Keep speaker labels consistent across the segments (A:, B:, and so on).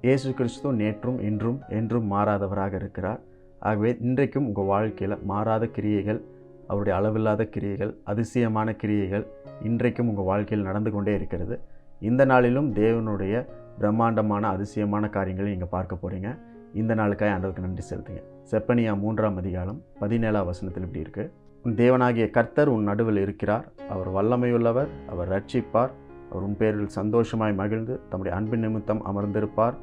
A: இயேசு கிறிஸ்து நேற்றும் இன்றும் என்றும் மாறாதவராக இருக்கிறார். ஆகவே இன்றைக்கும் உங்கள் வாழ்க்கையில் மாறாத கிரியைகள், அவருடைய அளவில்லாத கிரியைகள், அதிசயமான கிரியைகள் இன்றைக்கும் உங்கள் வாழ்க்கையில் நடந்து கொண்டே இருக்கிறது. இந்த நாளிலும் தேவனுடைய பிரம்மாண்டமான அதிசயமான காரியங்களை நீங்கள் பார்க்க போகிறீங்க. இந்த நாளுக்காக ஆண்டவருக்கு நன்றி செலுத்துங்க. செப்பனியா 3ஆம் அதிகாரம் 17ஆம் வசனத்தில் இப்படி இருக்கு: உன் தேவனாகிய கர்த்தர் உன் நடுவில் இருக்கிறார். அவர் வல்லமையுள்ளவர், அவர் ரட்சிப்பார். அவர் உன் பேரில் சந்தோஷமாய் மகிழ்ந்து தம்முடைய அன்பின் நிமித்தம் அமர்ந்திருப்பார்.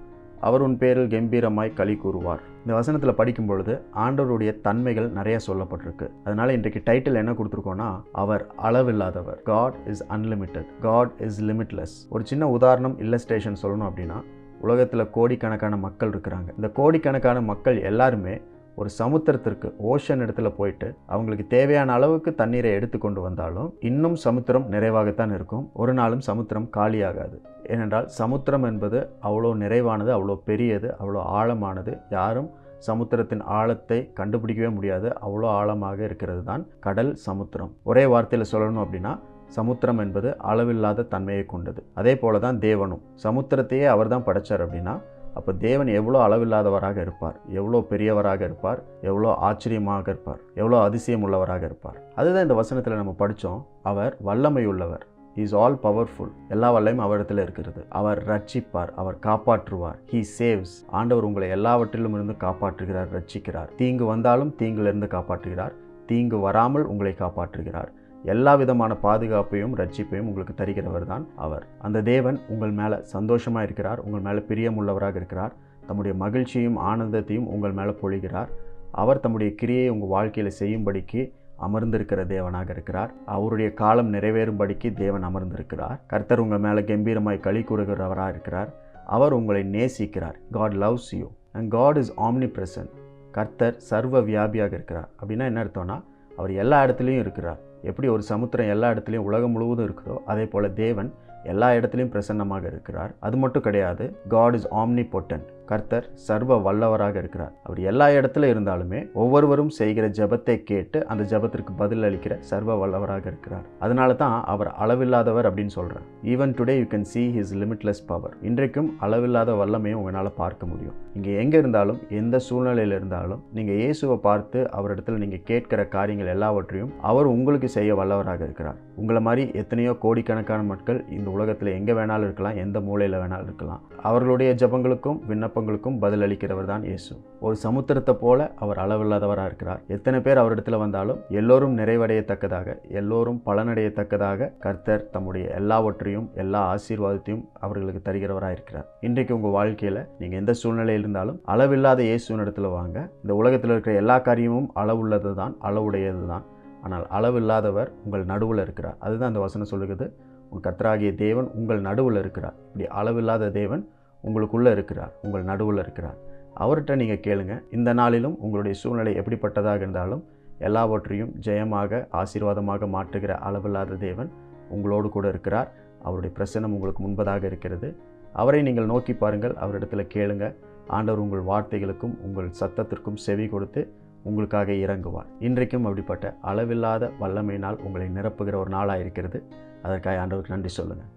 A: அவர் உன் பேரில் கம்பீரமாய் களி கூறுவார். இந்த வசனத்தில் படிக்கும் பொழுது ஆண்டவருடைய தன்மைகள் நிறைய சொல்லப்பட்டிருக்கு. அதனால இன்றைக்கு டைட்டில் என்ன கொடுத்துருக்கோன்னா, அவர் அளவில்லாதவர். God is unlimited, God is limitless. ஒரு சின்ன உதாரணம், இல்லஸ்ட்ரேஷன் சொல்லணும் அப்படின்னா, உலகத்தில் கோடிக்கணக்கான மக்கள் இருக்கிறாங்க. இந்த கோடிக்கணக்கான மக்கள் எல்லாருமே ஒரு சமுத்திரத்திற்கு, ஓஷன் இடத்துல போயிட்டு அவங்களுக்கு தேவையான அளவுக்கு தண்ணீரை எடுத்து கொண்டு வந்தாலும் இன்னும் சமுத்திரம் நிறைவாகத்தான் இருக்கும். ஒரு நாளும் சமுத்திரம் காலியாகாது. ஏனென்றால் சமுத்திரம் என்பது அவ்வளோ நிறைவானது, அவ்வளோ பெரியது, அவ்வளோ ஆழமானது. யாரும் சமுத்திரத்தின் ஆழத்தை கண்டுபிடிக்கவே முடியாது. அவ்வளோ ஆழமாக இருக்கிறது தான் கடல், சமுத்திரம். ஒரே வார்த்தையில் சொல்லணும் அப்படின்னா, சமுத்திரம் என்பது அளவில்லாத தன்மையை கொண்டது. அதே போல தான் தேவனும். சமுத்திரத்தையே அவர் தான் படைச்சார் அப்படின்னா, அப்போ தேவன் எவ்வளோ அளவில்லாதவராக இருப்பார், எவ்வளோ பெரியவராக இருப்பார், எவ்வளோ ஆச்சரியமாக இருப்பார், எவ்வளோ அதிசயம் உள்ளவராக இருப்பார். அதுதான் இந்த வசனத்தில் நம்ம படித்தோம். அவர் வல்லமை உள்ளவர். Is all powerful. எல்லா வல்லமையும் அவரிடத்தில் இருக்கிறது. அவர் ரட்சிப்பார், அவர் காப்பாற்றுவார். He saves. ஆண்டவர் உங்களை எல்லாவற்றிலும் இருந்து காப்பாற்றுகிறார், ரட்சிக்கிறார். தீங்கு வந்தாலும் தீங்கிலிருந்து காப்பாற்றுகிறார். தீங்கு வராமல் உங்களை காப்பாற்றுகிறார். எல்லா விதமான பாதுகாப்பையும் ரட்சிப்பையும் உங்களுக்கு தருகிறவர் தான் அவர். அந்த தேவன் உங்கள் மேலே சந்தோஷமாக இருக்கிறார், உங்கள் மேலே பிரியமுள்ளவராக இருக்கிறார். தம்முடைய மகிழ்ச்சியும் ஆனந்தத்தையும் உங்கள் மேலே பொழிகிறார். அவர் தம்முடைய கிரியை உங்கள் வாழ்க்கையில் செய்யும்படிக்கு அமர்ந்திருக்கிற தேவனாக இருக்கிறார். அவருடைய காலம் நிறைவேறும்படிக்கு தேவன் அமர்ந்திருக்கிறார். கர்த்தர் உங்கள் மேலே கம்பீரமாய் களி கூறுகிறவராக இருக்கிறார். அவர் உங்களை நேசிக்கிறார். God loves you and God is omnipresent. கர்த்தர் சர்வ வியாபியாக இருக்கிறார். அப்படின்னா என்ன அர்த்தம்னா, அவர் எல்லா இடத்துலையும் இருக்கிறார். எப்படி ஒரு சமுத்திரம் எல்லா இடத்துலையும் உலகம் முழுவதும் இருக்குதோ, அதே போல் தேவன் எல்லா இடத்துலையும் பிரசன்னமாக இருக்கிறார். அது மட்டும் கிடையாது, காட் இஸ் ஆம்னிபொட்டன்ட். கர்த்தர் சர்வ வல்லவராக இருக்கிறார். அவர் எல்லா இடத்துல இருந்தாலுமே ஒவ்வொருவரும் செய்கிற ஜெபத்தை கேட்டு அந்த ஜெபத்திற்கு பதில் அளிக்கிற சர்வ வல்லவராக இருக்கிறார். அதனால தான் அவர் அளவில்லாதவர் அப்படின்னு சொல்கிறார். Even today you can see his limitless power. இன்றைக்கும் அளவில்லாத வல்லமையை உங்களால் பார்க்க முடியும். நீங்கள் எங்கே இருந்தாலும், எந்த சூழ்நிலையில் இருந்தாலும், நீங்கள் இயேசுவை பார்த்து அவரிடத்தில் நீங்கள் கேட்கிற காரியங்கள் எல்லாவற்றையும் அவர் உங்களுக்கு செய்ய வல்லவராக இருக்கிறார். உங்களை மாதிரி எத்தனையோ கோடிக்கணக்கான மக்கள் இந்த உலகத்தில் எங்கே வேணாலும் இருக்கலாம், எந்த மூலையில் வேணாலும் இருக்கலாம். அவர்களுடைய ஜெபங்களுக்கும் விண்ணப்பங்களுக்கும் பதில் அளிக்கிறவர் தான் இயேசு. ஒரு சமுத்திரத்தை போல அவர் அளவில்லாதவராக இருக்கிறார். எத்தனை பேர் அவரிடத்தில் வந்தாலும் எல்லோரும் நிறைவடையத்தக்கதாக, எல்லோரும் பலனடையத்தக்கதாக கர்த்தர் தம்முடைய எல்லாவற்றையும், எல்லா ஆசீர்வாதத்தையும் அவர்களுக்கு தருகிறவராக இருக்கிறார். இன்றைக்கு உங்கள் வாழ்க்கையில் நீங்கள் எந்த சூழ்நிலையில் இருந்தாலும் அளவில்லாத இயேசுவின் இடத்துல வாங்க. இந்த உலகத்தில் இருக்கிற எல்லா காரியமும் அளவுள்ளது தான், அளவுடையது தான். ஆனால் அளவில்லாதவர் உங்கள் நடுவில் இருக்கிறார். அதுதான் அந்த வசனம் சொல்லுகிறது. உங்கள் கர்த்தராகிய தேவன் உங்கள் நடுவில் இருக்கிறார். இப்படி அளவில்லாத தேவன் உங்களுக்குள்ளே இருக்கிறார், உங்கள் நடுவில் இருக்கிறார். அவர்கிட்ட நீங்கள் கேளுங்க. இந்த நாளிலும் உங்களுடைய சூழ்நிலை எப்படிப்பட்டதாக இருந்தாலும் எல்லாவற்றையும் ஜெயமாக, ஆசீர்வாதமாக மாற்றுகிற அளவில்லாத தேவன் உங்களோடு கூட இருக்கிறார். அவருடைய பிரசன்னம் உங்களுக்கு முன்பதாக இருக்கிறது. அவரை நீங்கள் நோக்கி பாருங்கள், அவரிடத்தில் கேளுங்க. ஆண்டவர் உங்கள் வார்த்தைகளுக்கும் உங்கள் சத்தத்திற்கும் செவி கொடுத்து உங்களுக்காக இறங்குவார். இன்றைக்கும் அப்படிப்பட்ட அளவில்லாத வல்லமையினால் உங்களை நிரப்புகிற ஒரு நாளாக இருக்கிறது. அதற்காக ஆண்டவருக்கு நன்றி சொல்லுங்கள்.